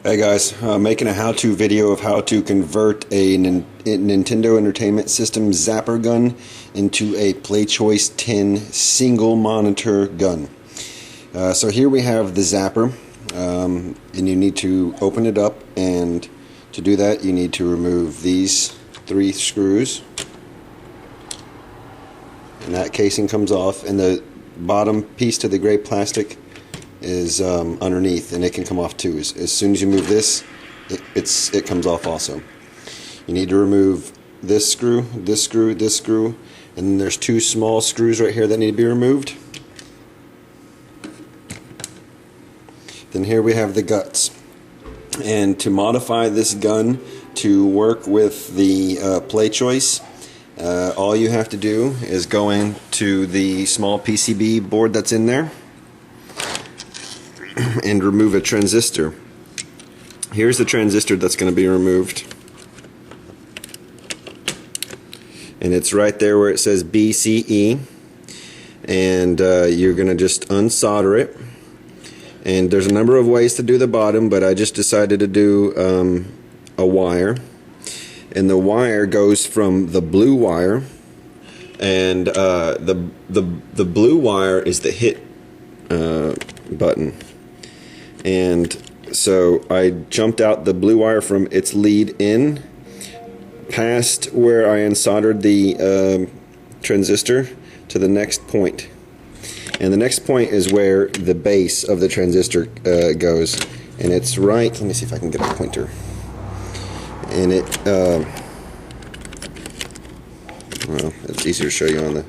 Hey guys, making a how-to video of how to convert a Nintendo Entertainment System Zapper gun into a Playchoice 10 single monitor gun. So here we have the Zapper, and you need to open it up, and to do that you need to remove these 3 screws, and that casing comes off, and the bottom piece to the gray plastic is underneath, and it can come off too. As soon as you move this, it comes off also. You need to remove this screw, this screw, this screw, and then there's 2 small screws right here that need to be removed. Then here we have the guts. And to modify this gun to work with the Playchoice, all you have to do is go into the small PCB board that's in there and remove a transistor. Here's the transistor that's going to be removed, and it's right there where it says BCE, and you're going to just unsolder it. And there's a number of ways to do the bottom, but I just decided to do a wire, and the wire goes from the blue wire, and the blue wire is the hit button. And so I jumped out the blue wire from its lead in past where I unsoldered the transistor to the next point. And the next point is where the base of the transistor goes. And it's right, let me see if I can get a pointer. And it, well, it's easier to show you on the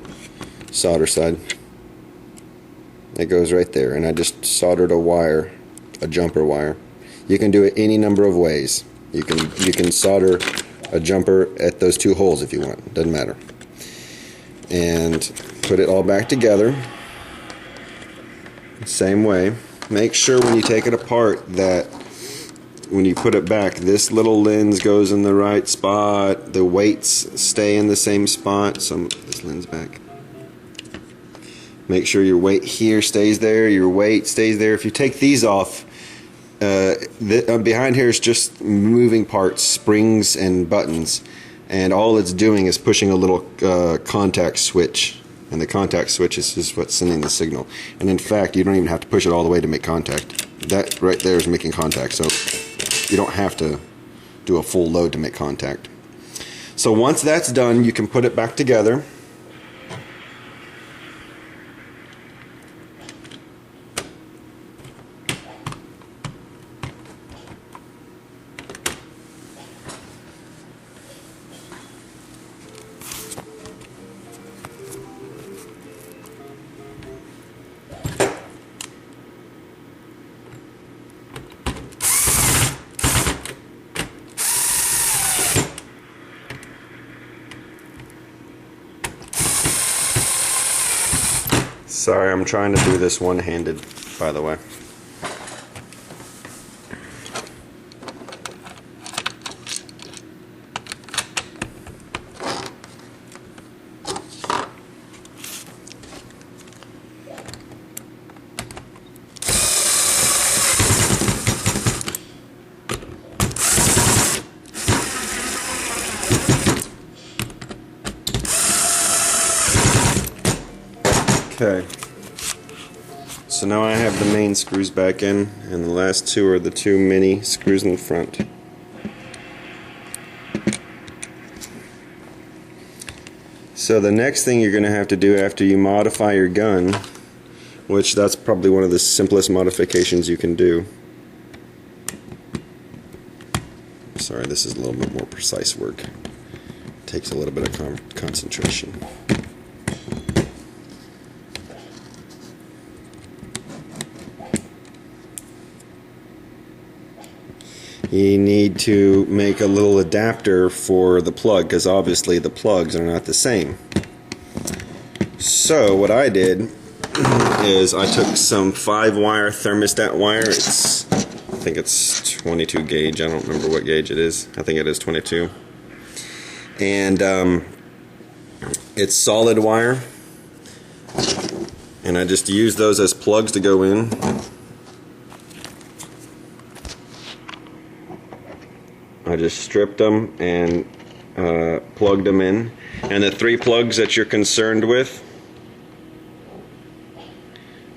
solder side. It goes right there, and I just soldered a wire, a jumper wire. You can do it any number of ways. You can solder a jumper at those 2 holes if you want. Doesn't matter. And put it all back together. Same way. Make sure when you take it apart that when you put it back, this little lens goes in the right spot. The weights stay in the same spot. So move this lens back. Make sure your weight here stays there, your weight stays there. If you take these off, behind here is just moving parts, springs and buttons, and all it's doing is pushing a little contact switch, and the contact switch is just what's sending the signal. And in fact, you don't even have to push it all the way to make contact. That right there is making contact, so you don't have to do a full load to make contact. So once that's done, you can put it back together. Sorry, I'm trying to do this one-handed, by the way. Okay, so now I have the main screws back in, and the last 2 are the 2 mini screws in the front. So the next thing you're going to have to do after you modify your gun, which that's probably one of the simplest modifications you can do. Sorry, this is a little bit more precise work. It takes a little bit of concentration. You need to make a little adapter for the plug, because obviously the plugs are not the same. So what I did is I took some 5-wire thermostat wire. I think it's 22 gauge. I don't remember what gauge it is. I think it is 22. And it's solid wire. And I just use those as plugs to go in. I just stripped them and plugged them in. And the 3 plugs that you're concerned with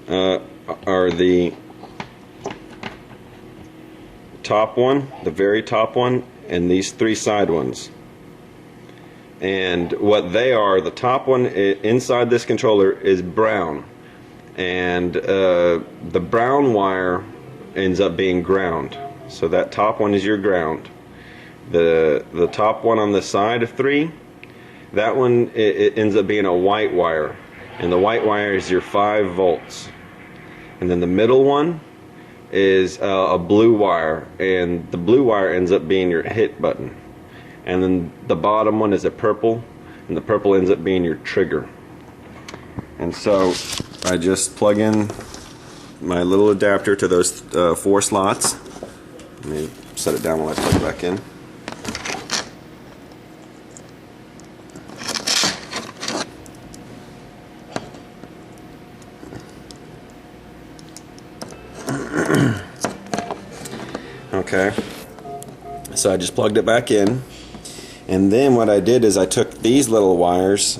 are the top one, the very top one, and these 3 side ones. And what they are, the top one inside this controller is brown, and the brown wire ends up being ground. So that top one is your ground. The top one on the side of 3, that one it ends up being a white wire, and the white wire is your 5 volts. And then the middle one is a blue wire, and the blue wire ends up being your hit button. And then the bottom one is a purple, and the purple ends up being your trigger. And so I just plug in my little adapter to those 4 slots. Let me set it down while I plug it back in. Okay, so I just plugged it back in, and then what I did is I took these little wires,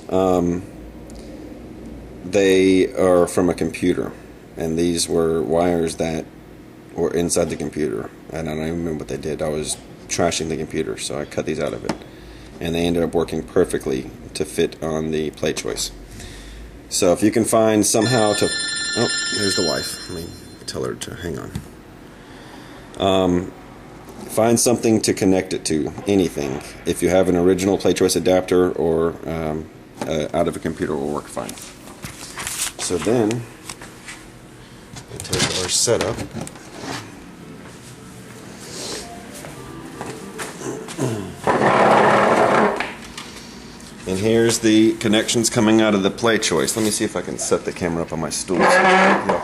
they are from a computer, and these were wires that were inside the computer, and I don't even remember what they did. I was trashing the computer, so I cut these out of it, and they ended up working perfectly to fit on the Playchoice. So if you can find somehow to... Oh, there's the wife. Let me tell her to hang on. Find something to connect it to, anything. If you have an original Playchoice adapter or out of a computer, will work fine. So then, we take our setup. And here's the connections coming out of the Playchoice. Let me see if I can set the camera up on my stool. Oh,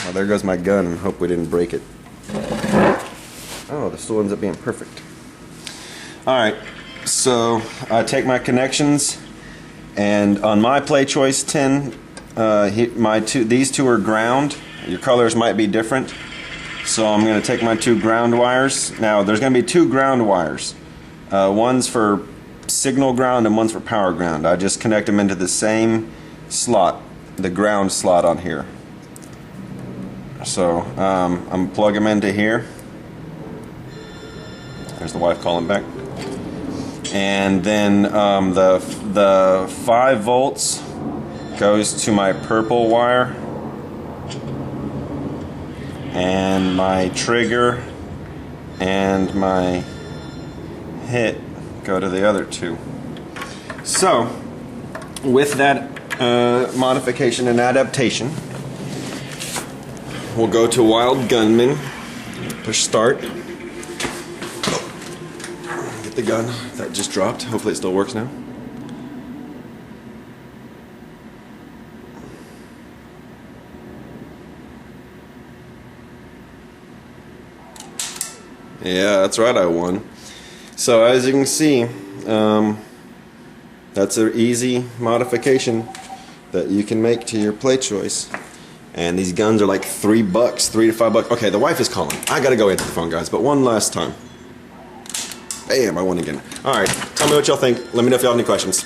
well, there goes my gun, and hope we didn't break it. Oh, the stool ends up being perfect. Alright, so I take my connections, and on my Playchoice 10, these 2 are ground. Your colors might be different. So I'm going to take my 2 ground wires. Now, there's going to be 2 ground wires. One's for signal ground and one's for power ground. I just connect them into the same slot, the ground slot on here. So I'm going to plug them into here. There's the wife calling back. And then the 5 volts goes to my purple wire, and my trigger and my hit go to the other 2. So with that modification and adaptation, we'll go to Wild Gunman, push start, get the gun that just dropped. Hopefully it still works now. Yeah, that's right, I won. So as you can see, that's an easy modification that you can make to your Playchoice. And these guns are like $3, $3 to $5. Okay, the wife is calling. I gotta go answer the phone, guys, but one last time. Bam, I won again. Alright, tell me what y'all think. Let me know if y'all have any questions.